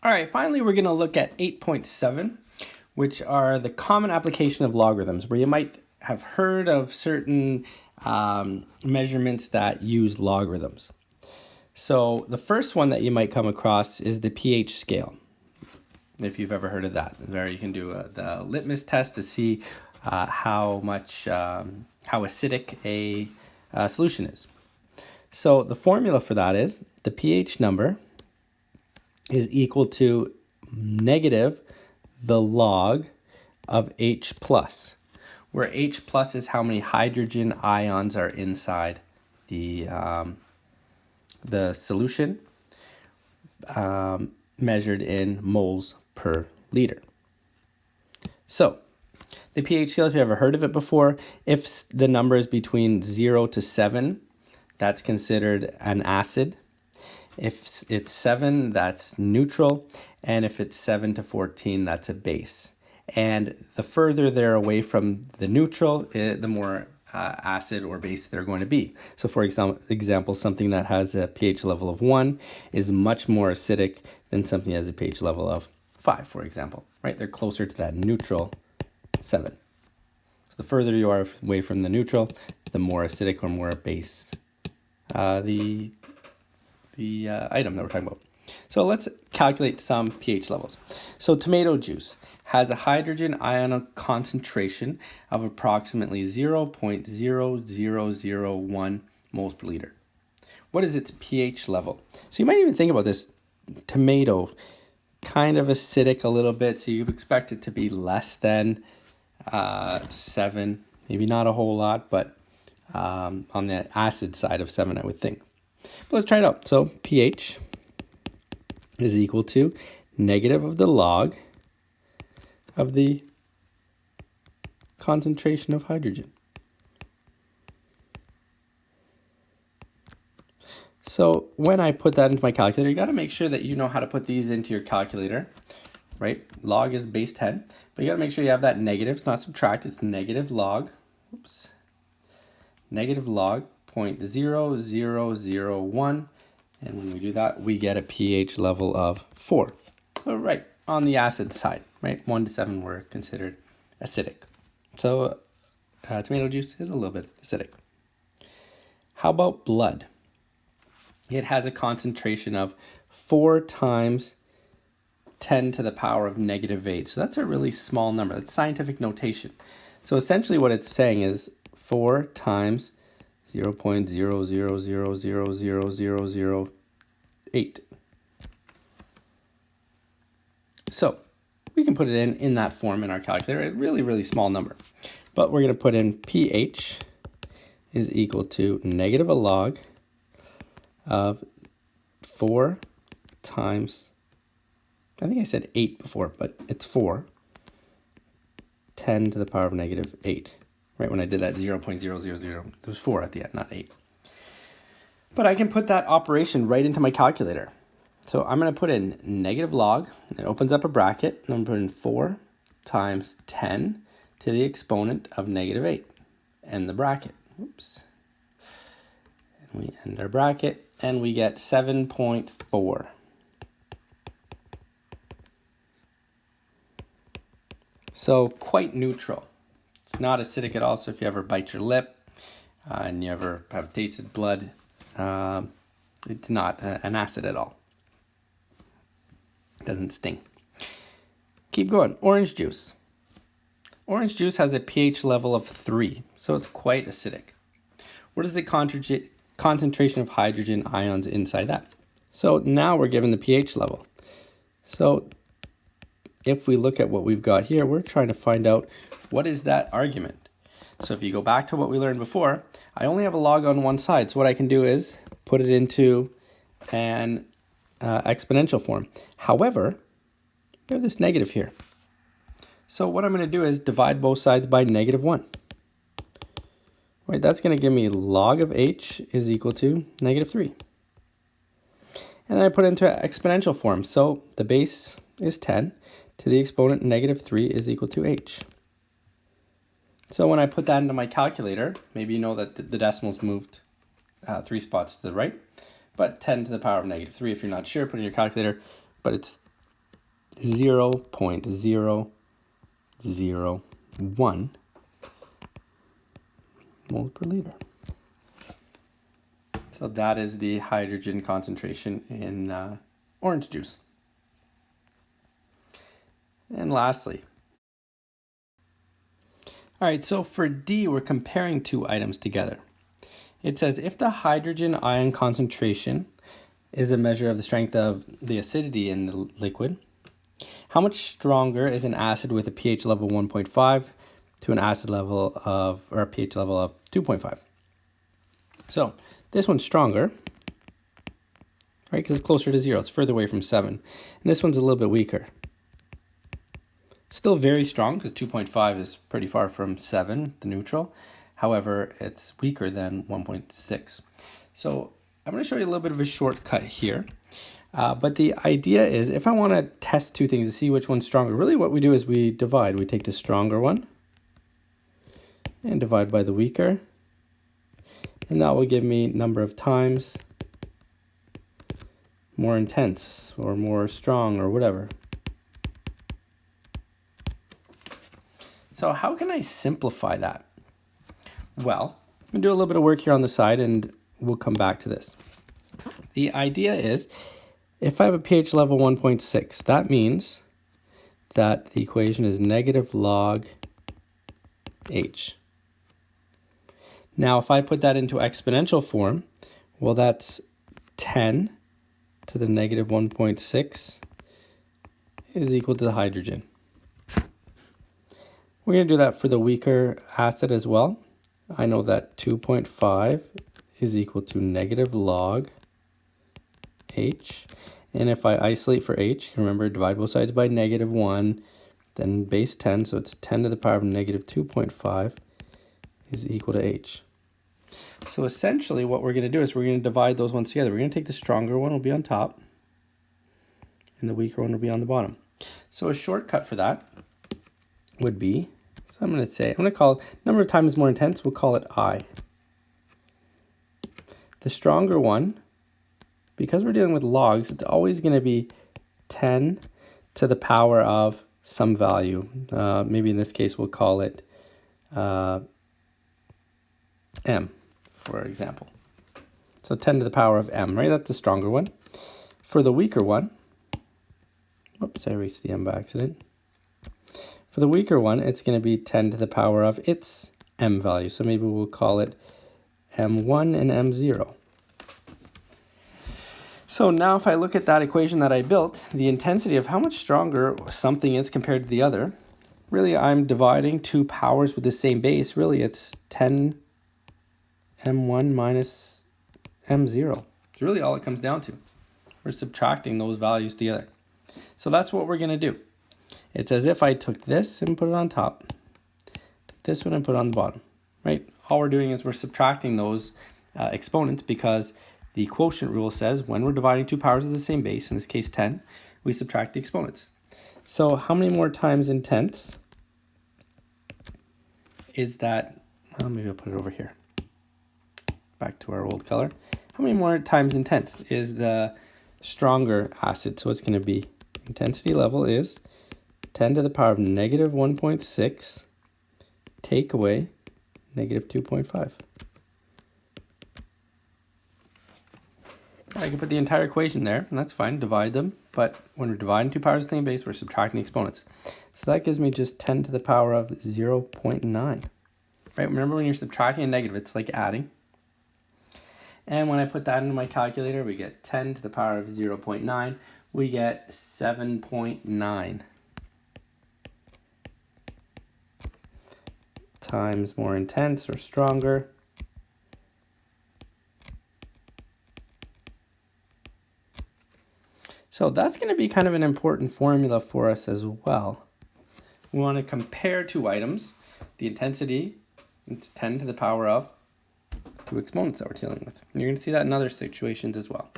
All right, finally, we're going to look at 8.7, which are the common application of logarithms, where you might have heard of certain measurements that use logarithms. So the first one that you might come across is the pH scale, if you've ever heard of that. There you can do the litmus test to see how acidic a solution is. So the formula for that is the pH number is equal to negative the log of H plus, where H plus is how many hydrogen ions are inside the solution, measured in moles per liter. So the pH scale, if you ever heard of it before, if the number is between 0 to 7, that's considered an acid. If it's 7, that's neutral. And if it's 7 to 14, that's a base. And the further they're away from the neutral, the more acid or base they're going to be. So for example, something that has a pH level of 1 is much more acidic than something that has a pH level of 5, for example, right? They're closer to that neutral 7. So the further you are away from the neutral, the more acidic or more base the item that we're talking about. So let's calculate some pH levels. So tomato juice has a hydrogen ion concentration of approximately 0.0001 moles per liter. What is its pH level? So you might even think about this. Tomato, kind of acidic a little bit, so you'd expect it to be less than 7, maybe not a whole lot, but on the acid side of 7, I would think. But let's try it out. So pH is equal to negative of the log of the concentration of hydrogen. So when I put that into my calculator, you got to make sure that you know how to put these into your calculator, right? Log is base 10, but you got to make sure you have that negative. It's not subtract, it's negative log. Oops. Negative log 0.0001, and when we do that, we get a pH level of 4. So right on the acid side, right? 1 to 7 were considered acidic. So tomato juice is a little bit acidic. How about blood? It has a concentration of 4 times 10 to the power of negative 8. So that's a really small number. That's scientific notation. So essentially what it's saying is 4 times 0.00000008. So we can put it in that form in our calculator, a really, really small number. But we're going to put in pH is equal to negative a log of 4 times, I think I said 8 before, but it's 4, 10 to the power of negative 8. Right, when I did that 0.000, there was 4 at the end, not 8. But I can put that operation right into my calculator. So I'm going to put in negative log. It opens up a bracket. And I'm going to put in 4 times 10 to the exponent of negative 8. End the bracket. Oops. And we end our bracket, and we get 7.4. So quite neutral. It's not acidic at all, so if you ever bite your lip and you ever have tasted blood, it's not an acid at all. It doesn't sting. Keep going. Orange juice. Orange juice has a pH level of 3, so it's quite acidic. What is the concentration of hydrogen ions inside that? So now we're given the pH level. So if we look at what we've got here, we're trying to find out what is that argument. So if you go back to what we learned before, I only have a log on one side. So what I can do is put it into an exponential form. However, we have this negative here. So what I'm going to do is divide both sides by negative 1. Right, that's going to give me log of H is equal to negative 3. And then I put it into exponential form. So the base is 10 to the exponent negative 3 is equal to H. So when I put that into my calculator, maybe you know that the decimals moved 3 spots to the right, but 10 to the power of negative 3, if you're not sure, put in your calculator, but it's 0.001 moles per liter. So that is the hydrogen concentration in orange juice. And lastly, all right, so for D, we're comparing two items together. It says if the hydrogen ion concentration is a measure of the strength of the acidity in the liquid, how much stronger is an acid with a pH level 1.5 to an acid level of, or a pH level of 2.5? So this one's stronger, right, because it's closer to 0. It's further away from 7. And this one's a little bit weaker. Still very strong because 2.5 is pretty far from 7, the neutral. However, it's weaker than 1.6. So I'm going to show you a little bit of a shortcut here. But the idea is if I want to test two things to see which one's stronger, really what we do is we divide. We take the stronger one and divide by the weaker. And that will give me number of times more intense or more strong or whatever. So how can I simplify that? Well, I'm going to do a little bit of work here on the side and we'll come back to this. The idea is if I have a pH level 1.6, that means that the equation is negative log H. Now, if I put that into exponential form, well, that's 10 to the negative 1.6 is equal to the hydrogen. We're going to do that for the weaker acid as well. I know that 2.5 is equal to negative log H. And if I isolate for H, remember, divide both sides by negative 1, then base 10, so it's 10 to the power of negative 2.5 is equal to H. So essentially what we're going to do is we're going to divide those ones together. We're going to take the stronger one will be on top, and the weaker one will be on the bottom. So a shortcut for that would be, so I'm going to call number of times more intense, we'll call it I. The stronger one, because we're dealing with logs, it's always going to be 10 to the power of some value. Maybe in this case we'll call it m, for example. So 10 to the power of m, right? That's the stronger one. For the weaker one, whoops, I erased the m by accident. For the weaker one, it's going to be 10 to the power of its m value. So maybe we'll call it m1 and m0. So now if I look at that equation that I built, the intensity of how much stronger something is compared to the other, really I'm dividing two powers with the same base. Really it's 10 m1 minus m0. It's really all it comes down to. We're subtracting those values together. So that's what we're going to do. It's as if I took this and put it on top, took this one and put it on the bottom, right? All we're doing is we're subtracting those exponents because the quotient rule says when we're dividing two powers of the same base, in this case 10, we subtract the exponents. So how many more times intense is that? Well, maybe I'll put it over here. Back to our old color. How many more times intense is the stronger acid? So it's going to be intensity level is 10 to the power of negative 1.6 take away negative 2.5. I can put the entire equation there, and that's fine, divide them, but when we're dividing two powers of the same base, we're subtracting the exponents. So that gives me just 10 to the power of 0.9. Right, remember when you're subtracting a negative, it's like adding. And when I put that into my calculator, we get 10 to the power of 0.9. We get 7.9 times more intense or stronger. So that's going to be kind of an important formula for us as well. We want to compare two items. The intensity, it's 10 to the power of two exponents that we're dealing with. And you're going to see that in other situations as well.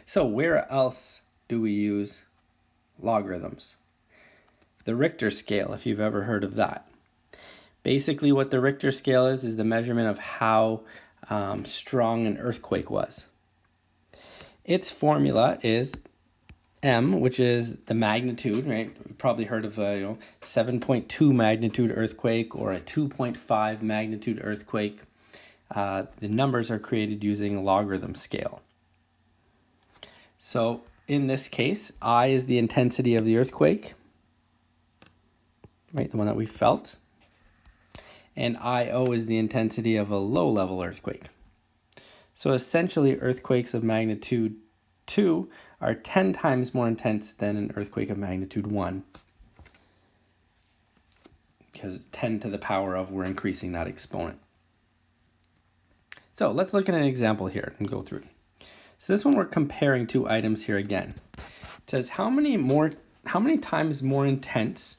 So where else do we use logarithms? The Richter scale, if you've ever heard of that. Basically what the Richter scale is the measurement of how strong an earthquake was. Its formula is M, which is the magnitude, right? You've probably heard of a 7.2 magnitude earthquake or a 2.5 magnitude earthquake. The numbers are created using a logarithm scale. So in this case, I is the intensity of the earthquake, right? The one that we felt. And IO is the intensity of a low-level earthquake. So essentially, earthquakes of magnitude 2 are 10 times more intense than an earthquake of magnitude 1. Because it's 10 to the power of, we're increasing that exponent. So let's look at an example here and go through. So this one, we're comparing two items here again. It says how many times more intense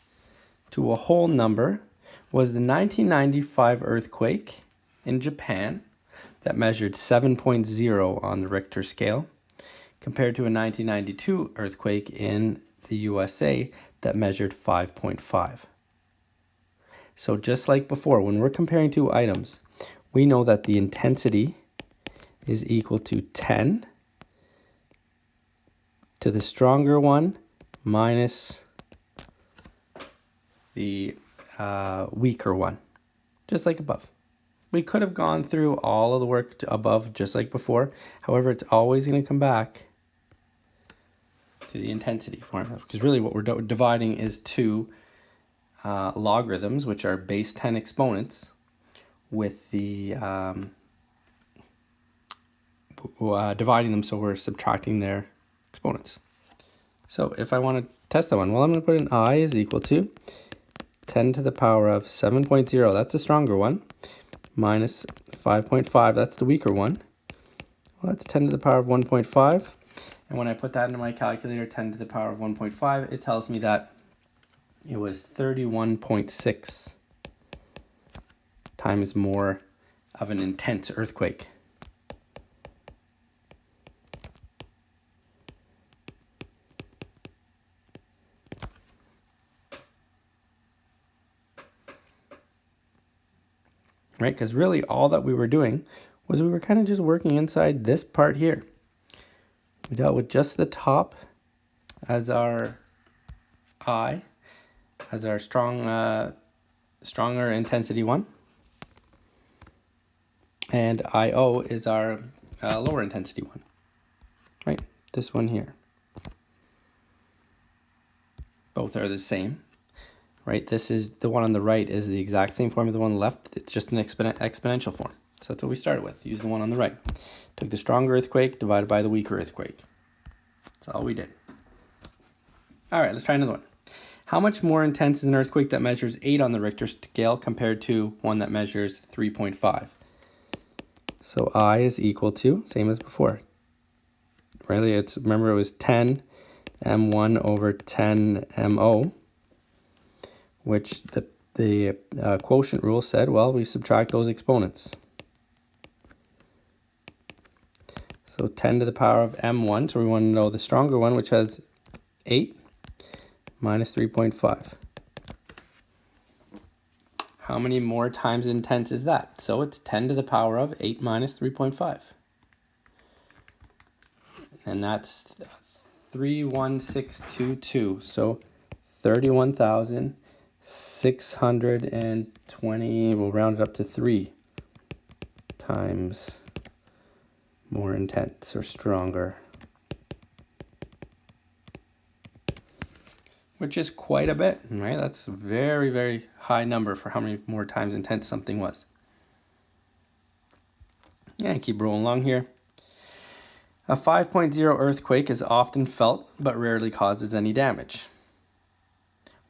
to a whole number was the 1995 earthquake in Japan that measured 7.0 on the Richter scale, compared to a 1992 earthquake in the USA that measured 5.5. So just like before, when we're comparing two items, we know that the intensity is equal to 10 to the stronger one minus the weaker one, just like above. We could have gone through all of the work above just like before. However, it's always going to come back to the intensity formula, because really what we're dividing is two logarithms, which are base 10 exponents, with the dividing them, so we're subtracting their exponents. So if I want to test that one, well, I'm going to put in I is equal to 10 to the power of 7.0, that's the stronger one, minus 5.5, that's the weaker one. Well, that's 10 to the power of 1.5. And when I put that into my calculator, 10 to the power of 1.5, it tells me that it was 31.6 times more of an intense earthquake. Right? Because really all that we were doing was we were kind of just working inside this part here. We dealt with just the top as our I, as our stronger intensity one. And IO is our lower intensity one, right? This one here. Both are the same, right? This is the one on the right is the exact same form as the one on the left. It's just an exponential form. So that's what we started with. Use the one on the right. Took the stronger earthquake divided by the weaker earthquake. That's all we did. All right, let's try another one. How much more intense is an earthquake that measures 8 on the Richter scale compared to one that measures 3.5? So I is equal to, same as before. Really, remember it was 10 M1 over 10 MO, which the quotient rule said, well, we subtract those exponents. So 10 to the power of M1, so we want to know the stronger one, which has 8, minus 3.5. How many more times intense is that? So it's 10 to the power of 8 minus 3.5. And that's 31622. So 31,620, we'll round it up to 3 times more intense or stronger. Which is quite a bit, right? That's a very, very high number for how many more times intense something was. Yeah, keep rolling along here. A 5.0 earthquake is often felt, but rarely causes any damage.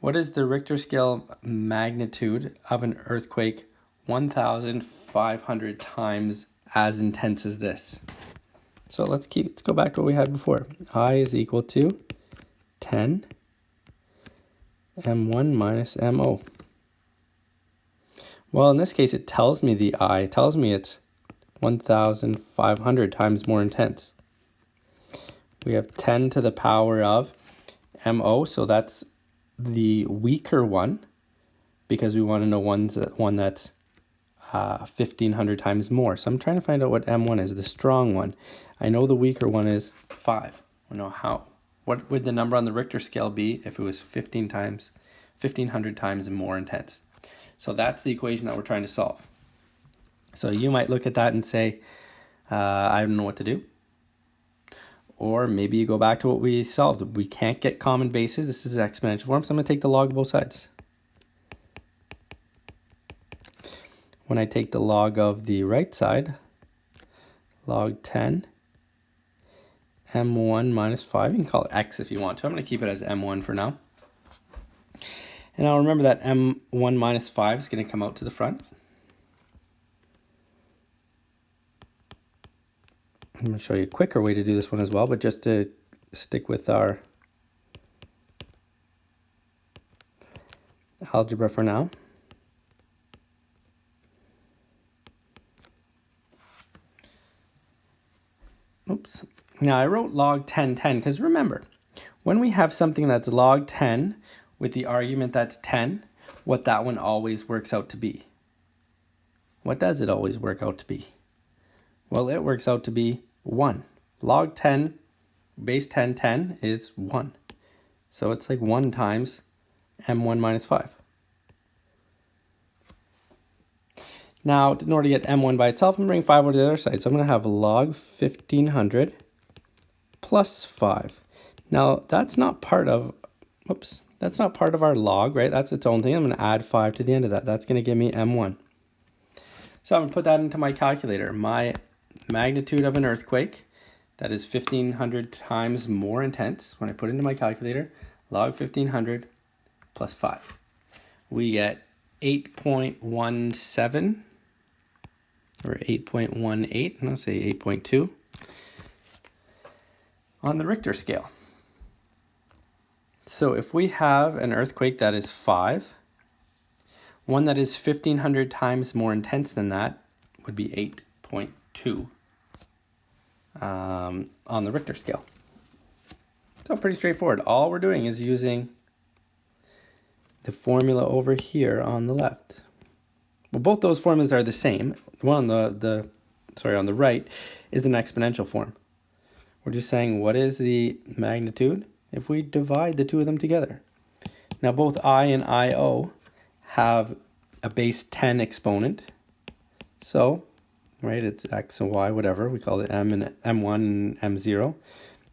What is the Richter scale magnitude of an earthquake 1,500 times as intense as this? So let's go back to what we had before. I is equal to 10 M1 minus MO. Well, in this case, it tells me it tells me it's 1,500 times more intense. We have 10 to the power of MO, so that's the weaker one, because we want to know one that's 1,500 times more. So I'm trying to find out what M1 is, the strong one. I know the weaker one is 5. I know What would the number on the Richter scale be if it was 1,500 times more intense? So that's the equation that we're trying to solve. So you might look at that and say, I don't know what to do. Or maybe you go back to what we solved. We can't get common bases. This is exponential form, so I'm going to take the log of both sides. When I take the log of the right side, log 10, m1 minus 5. You can call it x if you want to. I'm going to keep it as m1 for now. And I'll remember that m1 minus 5 is going to come out to the front. I'm going to show you a quicker way to do this one as well, but just to stick with our algebra for now. Oops. Now I wrote log 10, 10, because remember, when we have something that's log 10 with the argument that's 10, what that one always works out to be. What does it always work out to be? Well, it works out to be 1. Log 10, base 10, 10 is 1. So it's like 1 times m1 minus 5. Now, in order to get m1 by itself, I'm going to bring 5 over to the other side. So I'm going to have log 1,500 plus 5. Now, that's not part of, that's not part of our log, right? That's its own thing. I'm going to add 5 to the end of that. That's going to give me m1. So I'm going to put that into my calculator. My magnitude of an earthquake, that is 1,500 times more intense. When I put it into my calculator, log 1,500 plus 5. We get 8.17. Or 8.18, and I'll say 8.2 on the Richter scale. So if we have an earthquake that is 5, one that is 1,500 times more intense than that would be 8.2 on the Richter scale. So pretty straightforward. All we're doing is using the formula over here on the left. Well, both those formulas are the same. The one on on the right is an exponential form. We're just saying what is the magnitude if we divide the two of them together. Now both I and IO have a base 10 exponent. So, right, it's x and y, whatever. We call it m and m1 and m0.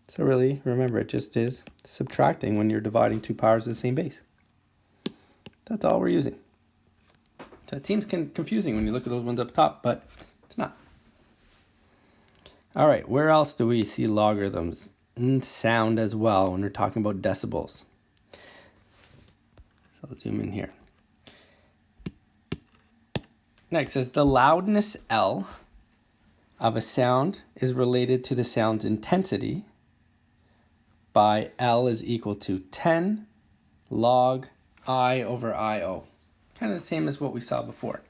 So really, remember, it just is subtracting when you're dividing two powers of the same base. That's all we're using. So it seems confusing when you look at those ones up top, but it's not. All right, where else do we see logarithms? In sound as well when we're talking about decibels. So let's zoom in here. Next says the loudness L of a sound is related to the sound's intensity by L is equal to 10 log I over IO. Kind of the same as what we saw before.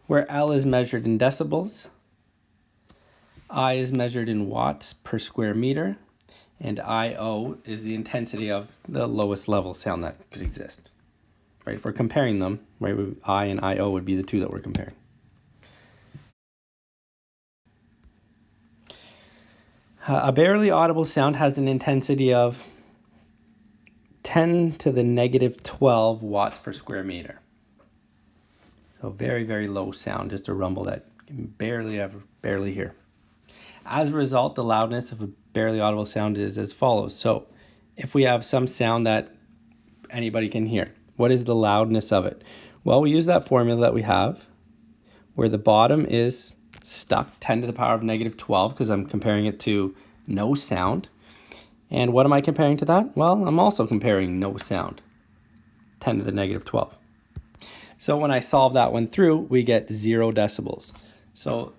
Where L is measured in decibels, I is measured in watts per square meter, and IO is the intensity of the lowest level sound that could exist. Right? If we're comparing them, right, I and IO would be the two that we're comparing. A barely audible sound has an intensity of 10 to the negative 12 watts per square meter. So very, very low sound, just a rumble that you can barely hear. As a result, the loudness of a barely audible sound is as follows. So if we have some sound that anybody can hear, what is the loudness of it? Well, we use that formula that we have where the bottom is stuck 10 to the power of negative 12 because I'm comparing it to no sound. And what am I comparing to that? Well, I'm also comparing no sound, 10 to the negative 12. So when I solve that one through, we get 0 decibels. So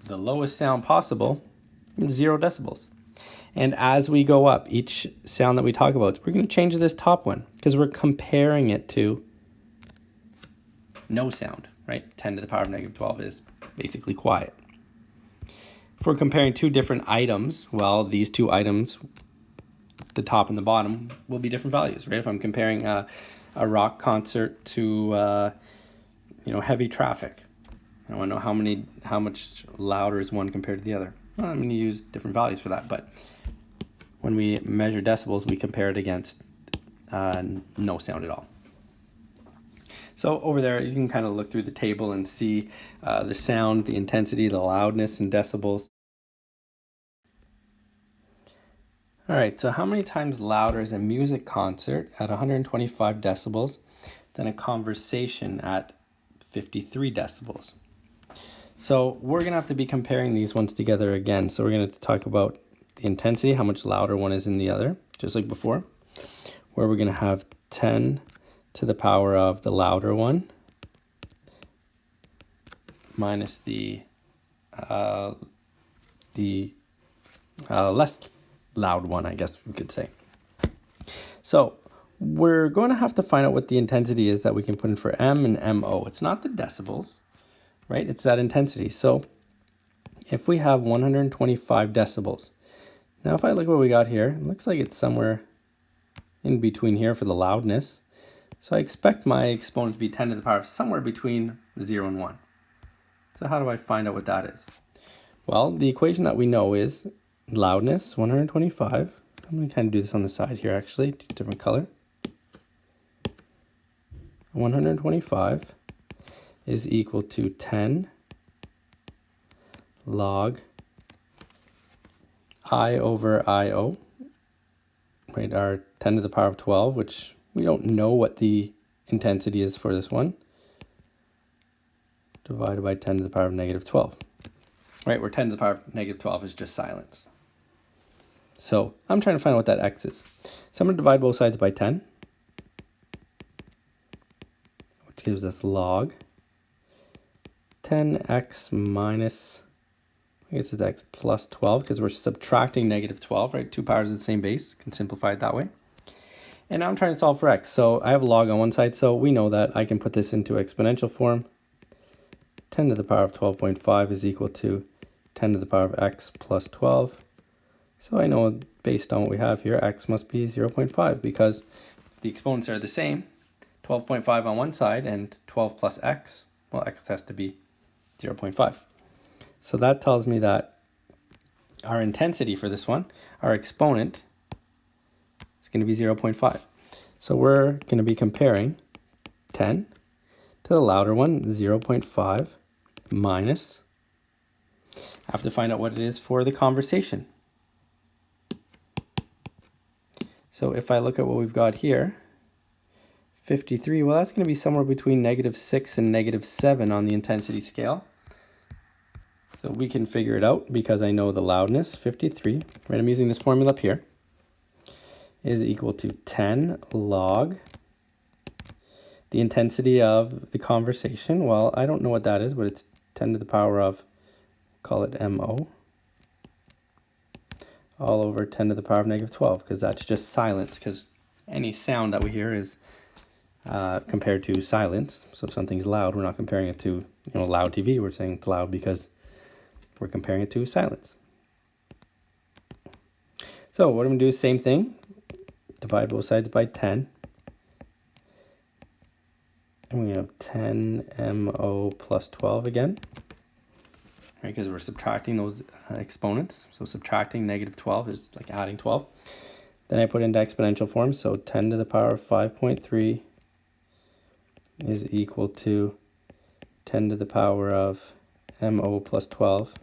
the lowest sound possible is 0 decibels. And as we go up, each sound that we talk about, we're going to change this top one because we're comparing it to no sound, right? 10 to the power of negative 12 is basically quiet. If we're comparing two different items, well, these two items, the top and the bottom, will be different values, right? If I'm comparing a rock concert to heavy traffic, I want to know how much louder is one compared to the other. Well, I'm going to use different values for that, but when we measure decibels, we compare it against no sound at all. So over there, you can kind of look through the table and see the sound, the intensity, the loudness in decibels. All right, so how many times louder is a music concert at 125 decibels than a conversation at 53 decibels? So we're going to have to be comparing these ones together again. So we're going to talk about the intensity, how much louder one is than the other, just like before, where we're going to have 10 to the power of the louder one minus the less loud one, I guess we could say. So we're going to have to find out what the intensity is that we can put in for M and MO. It's not the decibels, right? It's that intensity. So if we have 125 decibels, now if I look at what we got here, it looks like it's somewhere in between here for the loudness. So I expect my exponent to be 10 to the power of somewhere between 0 and 1. So how do I find out what that is? Well, the equation that we know is loudness, 125. I'm going to kind of do this on the side here, actually, different color. 125 is equal to 10 log I over IO, right, our 10 to the power of 12, which we don't know what the intensity is for this one, divided by 10 to the power of negative 12. Right, where 10 to the power of negative 12 is just silence. So I'm trying to find out what that x is. So I'm going to divide both sides by 10, which gives us log 10x minus, I guess it's x plus 12, because we're subtracting negative 12, right? Two powers of the same base, can simplify it that way. And now I'm trying to solve for x. So I have log on one side, so we know that I can put this into exponential form. 10 to the power of 12.5 is equal to 10 to the power of x plus 12. So I know based on what we have here, x must be 0.5 because the exponents are the same, 12.5 on one side and 12 plus x, well, x has to be 0.5. So that tells me that our intensity for this one, our exponent, is going to be 0.5. So we're going to be comparing 10 to the louder one, 0.5 minus, I have to find out what it is for the conversation. So if I look at what we've got here, 53, well, that's going to be somewhere between -6 and -7 on the intensity scale. So we can figure it out because I know the loudness, 53, right? I'm using this formula up here, is equal to 10 log the intensity of the conversation. Well, I don't know what that is, but it's 10 to the power of, call it MO, all over 10 to the power of -12, because that's just silence, because any sound that we hear is compared to silence. So if something's loud, we're not comparing it to loud TV. We're saying it's loud because we're comparing it to silence. So what I'm going to do is same thing. Divide both sides by 10. And we have 10 MO plus 12 again. Right, because we're subtracting those exponents. So subtracting -12 is like adding 12. Then I put into exponential form. So 10 to the power of 5.3 is equal to 10 to the power of MO plus 12.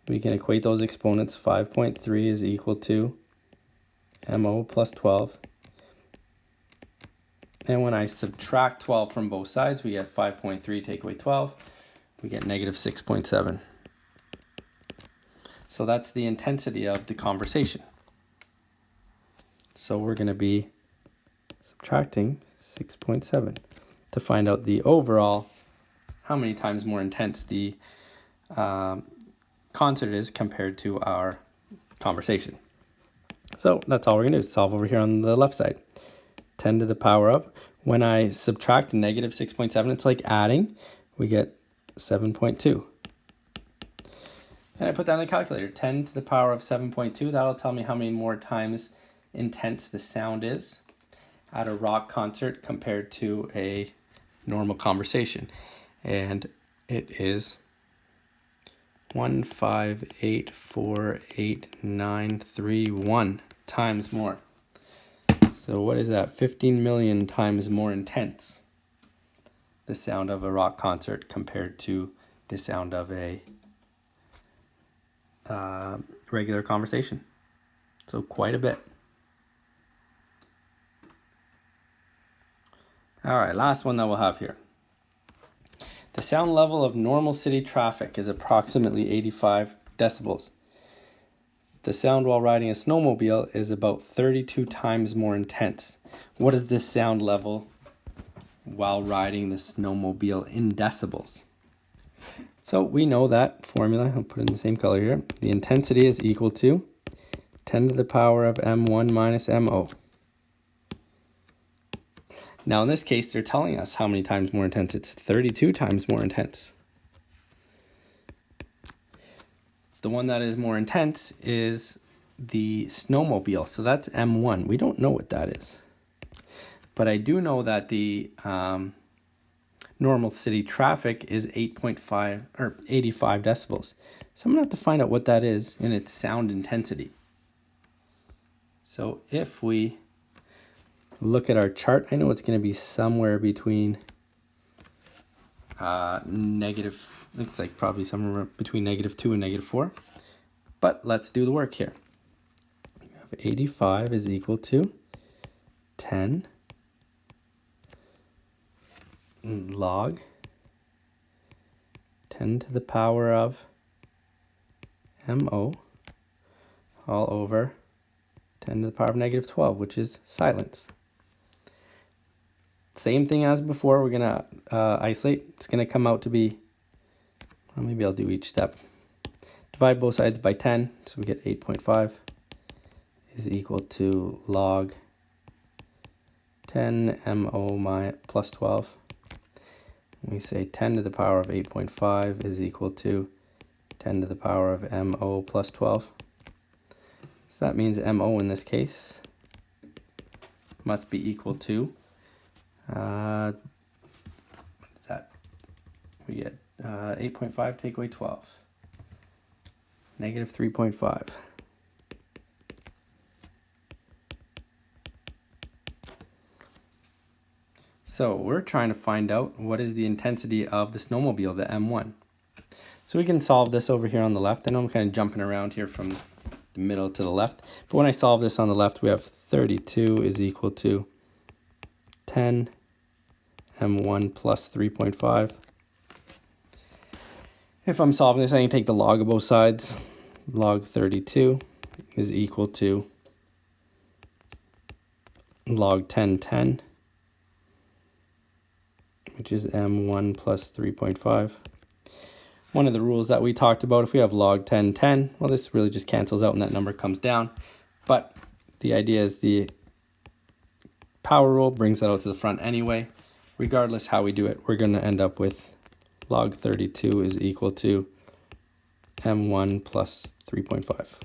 We can equate those exponents. 5.3 is equal to MO plus 12. And when I subtract 12 from both sides, we get 5.3 take away 12. We get -6.7. So that's the intensity of the conversation. So we're going to be subtracting 6.7 to find out the overall, how many times more intense the concert is compared to our conversation. So that's all we're going to do, solve over here on the left side. 10 to the power of, when I subtract -6.7, it's like adding, we get 7.2. And I put that in the calculator, 10 to the power of 7.2, that'll tell me how many more times intense the sound is at a rock concert compared to a normal conversation. And it is 1584891 times more. So what is that? 15 million times more intense, the sound of a rock concert compared to the sound of a regular conversation. So quite a bit. All right, last one that we'll have here. The sound level of normal city traffic is approximately 85 decibels. The sound while riding a snowmobile is about 32 times more intense. What is this sound level while riding the snowmobile in decibels? So we know that formula. I'll put it in the same color here. The intensity is equal to 10 to the power of m1 minus mo. Now in this case, they're telling us how many times more intense. It's 32 times more intense. The one that is more intense is the snowmobile. So that's m1. We don't know what that is. But I do know that the normal city traffic is 8.5 or 85 decibels. So I'm going to have to find out what that is in its sound intensity. So if we look at our chart, I know it's going to be somewhere between it's like probably somewhere between -2 and -4. But let's do the work here. We have 85 is equal to 10 log 10 to the power of mo all over 10 to the power of -12, which is silence. Same thing as before, we're going to isolate. It's going to come out to be, well, maybe I'll do each step. Divide both sides by 10, so we get 8.5 is equal to log 10 mo plus 12. We say 10 to the power of 8.5 is equal to 10 to the power of mo plus 12. So that means mo in this case must be equal to, what is that? We get 8.5 take away 12. -3.5. So we're trying to find out what is the intensity of the snowmobile, the M1. So we can solve this over here on the left. I know I'm kind of jumping around here from the middle to the left. But when I solve this on the left, we have 32 is equal to 10 M1 plus 3.5. If I'm solving this, I can take the log of both sides. Log 32 is equal to log 10, which is M1 plus 3.5. One of the rules that we talked about, if we have log 10, well, this really just cancels out and that number comes down. But the idea is the power rule brings that out to the front anyway. Regardless how we do it, we're going to end up with log 32 is equal to M1 plus 3.5.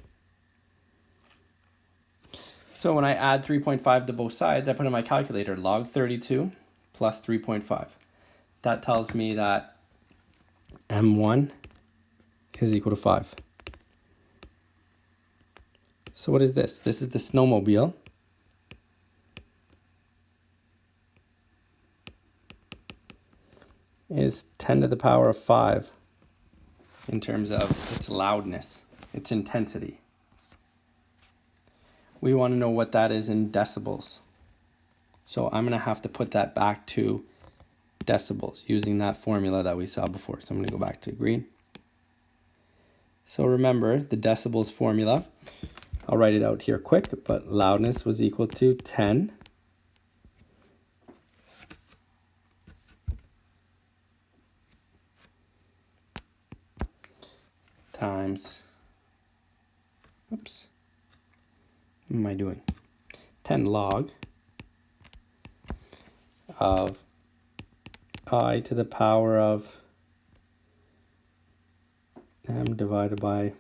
So when I add 3.5 to both sides, I put in my calculator log 32 plus 3.5. That tells me that M1 is equal to 5. So what is this? This is the snowmobile. Is 10 to the power of 5 in terms of its loudness, its intensity. We want to know what that is in decibels. So I'm going to have to put that back to decibels using that formula that we saw before. So I'm going to go back to green. So remember the decibels formula. I'll write it out here quick, but loudness was equal to 10 times, oops, what am I doing? 10 log of I to the power of m divided by,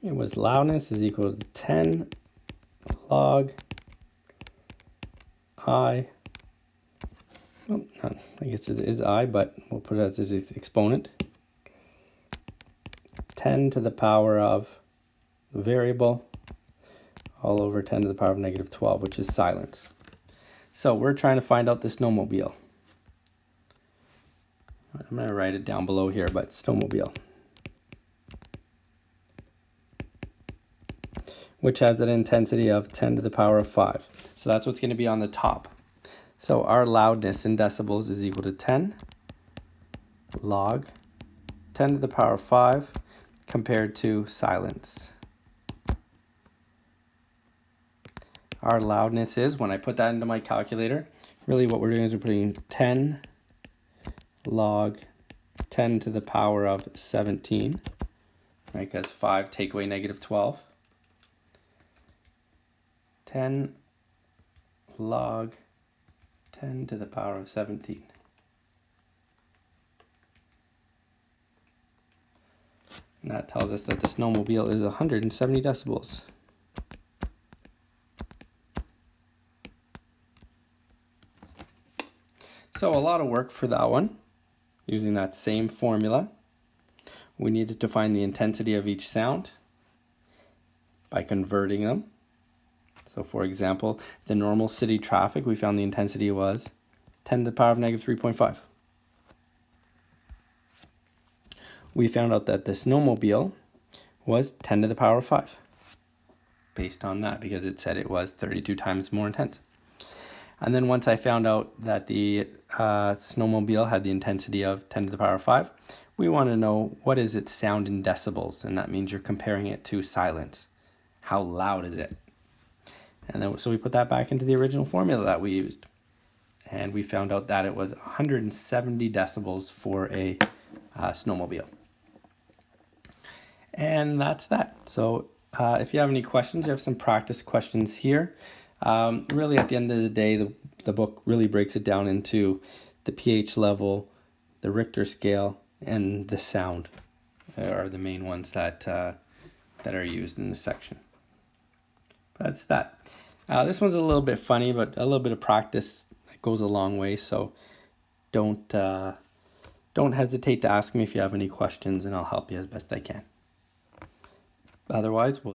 it was loudness is equal to 10 log I, well, I guess it is I, but we'll put it as its exponent. 10 to the power of the variable all over 10 to the power of negative 12, which is silence. So we're trying to find out the snowmobile. I'm going to write it down below here, but snowmobile, which has an intensity of 10 to the power of 5. So that's what's going to be on the top. So our loudness in decibels is equal to 10 log 10 to the power of 5 compared to silence. Our loudness is, when I put that into my calculator, really what we're doing is we're putting 10 log 10 to the power of 17, right? Because 5 take away negative 12. 10 log 10 to the power of 17. And that tells us that the snowmobile is 170 decibels. So a lot of work for that one. Using that same formula, we needed to find the intensity of each sound by converting them. So for example, the normal city traffic, we found the intensity was 10 to the power of negative 3.5. We found out that the snowmobile was 10 to the power of 5 based on that, because it said it was 32 times more intense. And then once I found out that the snowmobile had the intensity of 10 to the power of 5, we want to know what is its sound in decibels, and that means you're comparing it to silence. How loud is it? And then, so we put that back into the original formula that we used. And we found out that it was 170 decibels for a snowmobile. And that's that. So if you have any questions, you have some practice questions here. Really, at the end of the day, the book really breaks it down into the pH level, the Richter scale, and the sound are the main ones that are used in this section. That's that. This one's a little bit funny, but a little bit of practice goes a long way. So don't hesitate to ask me if you have any questions, and I'll help you as best I can. Otherwise, we'll